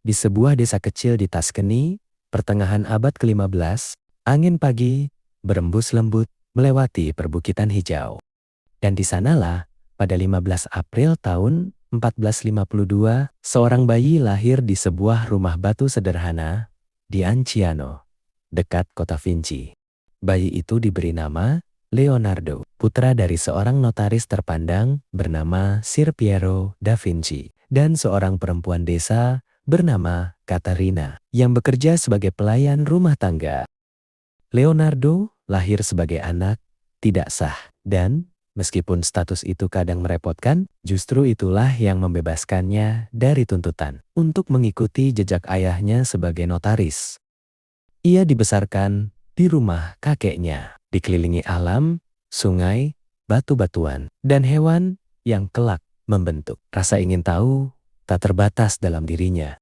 Di sebuah desa kecil di Tuscany, pertengahan abad ke-15, angin pagi berembus lembut melewati perbukitan hijau. Dan di sanalah, pada 15 April tahun 1452, seorang bayi lahir di sebuah rumah batu sederhana di Anciano, dekat kota Vinci. Bayi itu diberi nama Leonardo, putra dari seorang notaris terpandang bernama Sir Piero da Vinci, dan seorang perempuan desa bernama Caterina, yang bekerja sebagai pelayan rumah tangga. Leonardo lahir sebagai anak tidak sah, dan meskipun status itu kadang merepotkan, justru itulah yang membebaskannya dari tuntutan untuk mengikuti jejak ayahnya sebagai notaris. Ia dibesarkan di rumah kakeknya, dikelilingi alam, sungai, batu-batuan, dan hewan yang kelak membentuk rasa ingin tahu tak terbatas dalam dirinya.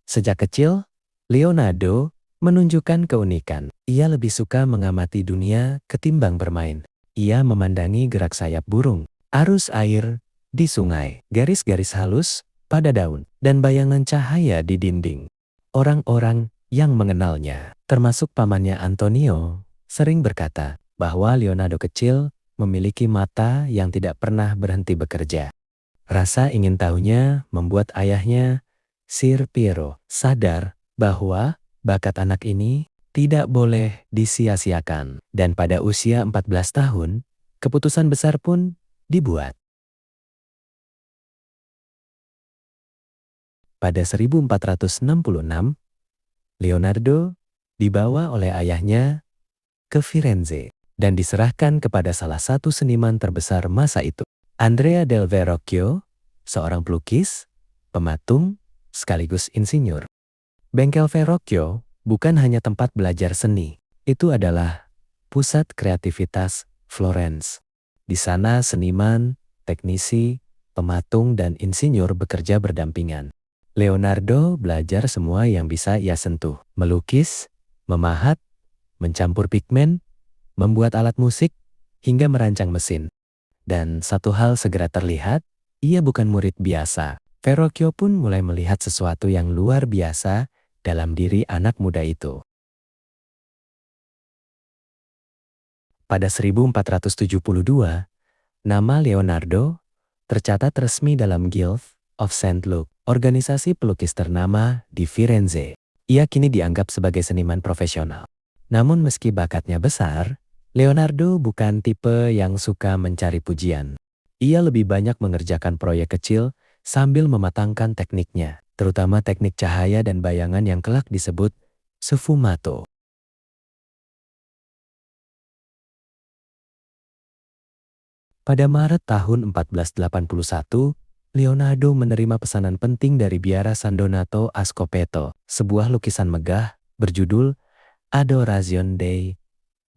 Sejak kecil, Leonardo menunjukkan keunikan. Ia lebih suka mengamati dunia ketimbang bermain. Ia memandangi gerak sayap burung, arus air di sungai, garis-garis halus pada daun, dan bayangan cahaya di dinding. Orang-orang yang mengenalnya, termasuk pamannya Antonio, sering berkata bahwa Leonardo kecil memiliki mata yang tidak pernah berhenti bekerja. Rasa ingin tahunya membuat ayahnya, Sir Piero, sadar bahwa bakat anak ini tidak boleh disia-siakan. Dan pada usia 14 tahun, keputusan besar pun dibuat. Pada 1466, Leonardo dibawa oleh ayahnya ke Firenze dan diserahkan kepada salah satu seniman terbesar masa itu, Andrea del Verrocchio, seorang pelukis, pematung, sekaligus insinyur. Bengkel Verrocchio bukan hanya tempat belajar seni, itu adalah pusat kreativitas Florence. Di sana seniman, teknisi, pematung, dan insinyur bekerja berdampingan. Leonardo belajar semua yang bisa ia sentuh, melukis, memahat, mencampur pigmen, membuat alat musik, hingga merancang mesin. Dan satu hal segera terlihat, ia bukan murid biasa. Verrocchio pun mulai melihat sesuatu yang luar biasa dalam diri anak muda itu. Pada 1472, nama Leonardo tercatat resmi dalam Guild of St. Luke, organisasi pelukis ternama di Firenze. Ia kini dianggap sebagai seniman profesional. Namun meski bakatnya besar, Leonardo bukan tipe yang suka mencari pujian. Ia lebih banyak mengerjakan proyek kecil sambil mematangkan tekniknya, terutama teknik cahaya dan bayangan yang kelak disebut sfumato. Pada Maret tahun 1481, Leonardo menerima pesanan penting dari biara San Donato a Scopeto, sebuah lukisan megah berjudul Adorazione dei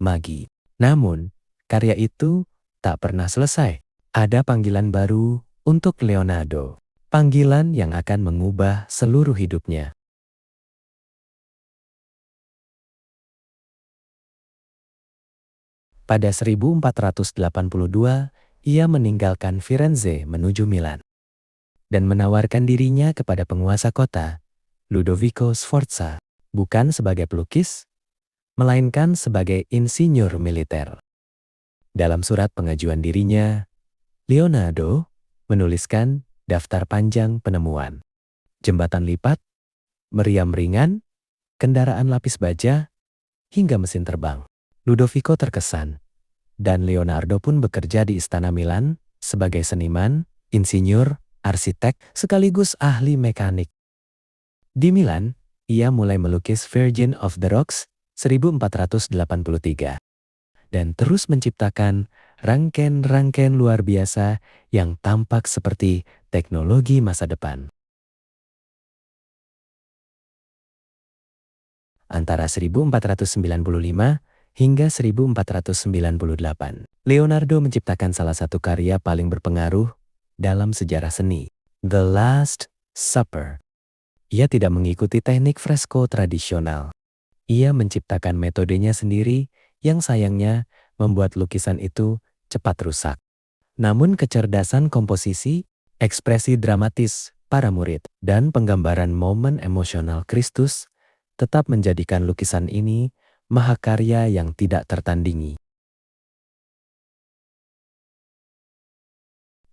Magi. Namun, karya itu tak pernah selesai. Ada panggilan baru untuk Leonardo. Panggilan yang akan mengubah seluruh hidupnya. Pada 1482, ia meninggalkan Firenze menuju Milan dan menawarkan dirinya kepada penguasa kota, Ludovico Sforza, bukan sebagai pelukis, melainkan sebagai insinyur militer. Dalam surat pengajuan dirinya, Leonardo menuliskan daftar panjang penemuan. Jembatan lipat, meriam ringan, kendaraan lapis baja, hingga mesin terbang. Ludovico terkesan, dan Leonardo pun bekerja di Istana Milan sebagai seniman, insinyur, arsitek, sekaligus ahli mekanik. Di Milan, ia mulai melukis Virgin of the Rocks 1483 dan terus menciptakan rangkaian-rangkaian luar biasa yang tampak seperti teknologi masa depan. Antara 1495 hingga 1498, Leonardo menciptakan salah satu karya paling berpengaruh dalam sejarah seni, The Last Supper. Ia tidak mengikuti teknik fresko tradisional. Ia menciptakan metodenya sendiri yang sayangnya membuat lukisan itu cepat rusak. Namun kecerdasan komposisi, Ekspresi dramatis para murid dan penggambaran momen emosional Kristus tetap menjadikan lukisan ini mahakarya yang tidak tertandingi.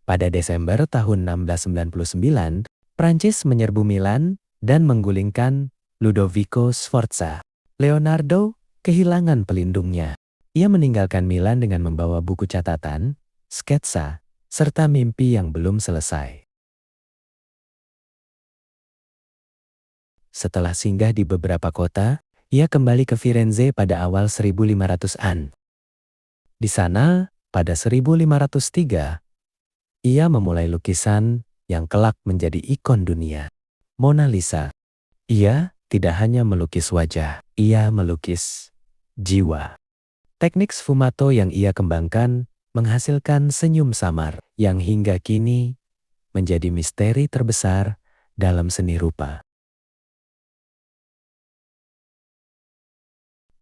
Pada Desember tahun 1699, Prancis menyerbu Milan dan menggulingkan Ludovico Sforza. Leonardo kehilangan pelindungnya. Ia meninggalkan Milan dengan membawa buku catatan, sketsa, serta mimpi yang belum selesai. Setelah singgah di beberapa kota, ia kembali ke Firenze pada awal 1500-an. Di sana, pada 1503, ia memulai lukisan yang kelak menjadi ikon dunia, Mona Lisa. Ia tidak hanya melukis wajah, ia melukis jiwa. Teknik sfumato yang ia kembangkan menghasilkan senyum samar yang hingga kini menjadi misteri terbesar dalam seni rupa.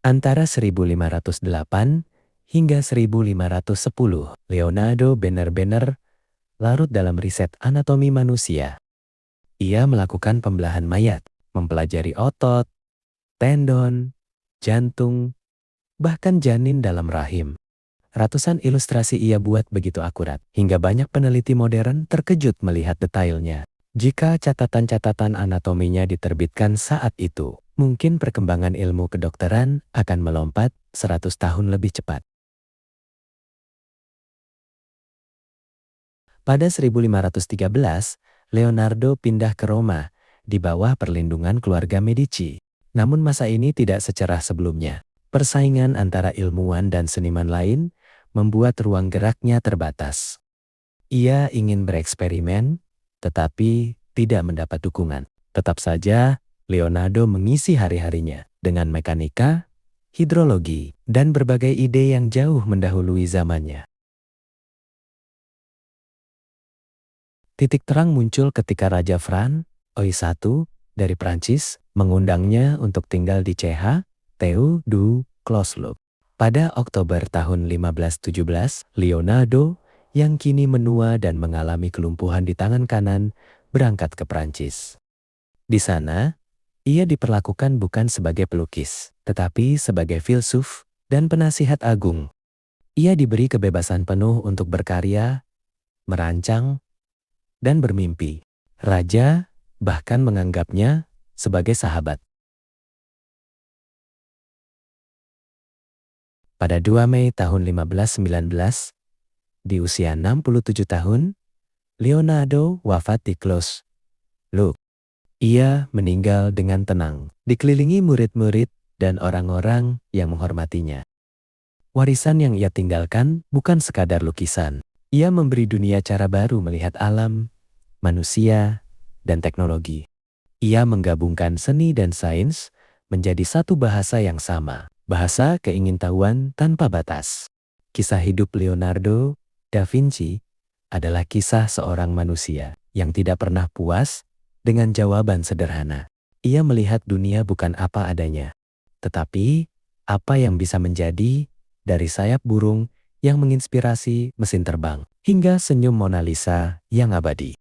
Antara 1508 hingga 1510, Leonardo benar-benar larut dalam riset anatomi manusia. Ia melakukan pembelahan mayat, mempelajari otot, tendon, jantung, bahkan janin dalam rahim. Ratusan ilustrasi ia buat begitu akurat, hingga banyak peneliti modern terkejut melihat detailnya. Jika catatan-catatan anatominya diterbitkan saat itu, mungkin perkembangan ilmu kedokteran akan melompat 100 tahun lebih cepat. Pada 1513, Leonardo pindah ke Roma di bawah perlindungan keluarga Medici. Namun masa ini tidak secerah sebelumnya. Persaingan antara ilmuwan dan seniman lain membuat ruang geraknya terbatas. Ia ingin bereksperimen, tetapi tidak mendapat dukungan. Tetap saja, Leonardo mengisi hari-harinya dengan mekanika, hidrologi, dan berbagai ide yang jauh mendahului zamannya. Titik terang muncul ketika Raja Franz I dari Prancis mengundangnya untuk tinggal di CH, Théu du Clos-Loup. Pada Oktober tahun 1517, Leonardo yang kini menua dan mengalami kelumpuhan di tangan kanan berangkat ke Prancis. Di sana, ia diperlakukan bukan sebagai pelukis, tetapi sebagai filsuf dan penasihat agung. Ia diberi kebebasan penuh untuk berkarya, merancang, dan bermimpi. Raja bahkan menganggapnya sebagai sahabat. Pada 2 Mei tahun 1519, di usia 67 tahun, Leonardo wafat di Clos-Loup. Ia meninggal dengan tenang, dikelilingi murid-murid dan orang-orang yang menghormatinya. Warisan yang ia tinggalkan bukan sekadar lukisan. Ia memberi dunia cara baru melihat alam, manusia, dan teknologi. Ia menggabungkan seni dan sains menjadi satu bahasa yang sama, bahasa keingintahuan tanpa batas. Kisah hidup Leonardo da Vinci adalah kisah seorang manusia yang tidak pernah puas dengan jawaban sederhana. Ia melihat dunia bukan apa adanya, tetapi apa yang bisa menjadi dari sayap burung yang menginspirasi mesin terbang hingga senyum Mona Lisa yang abadi.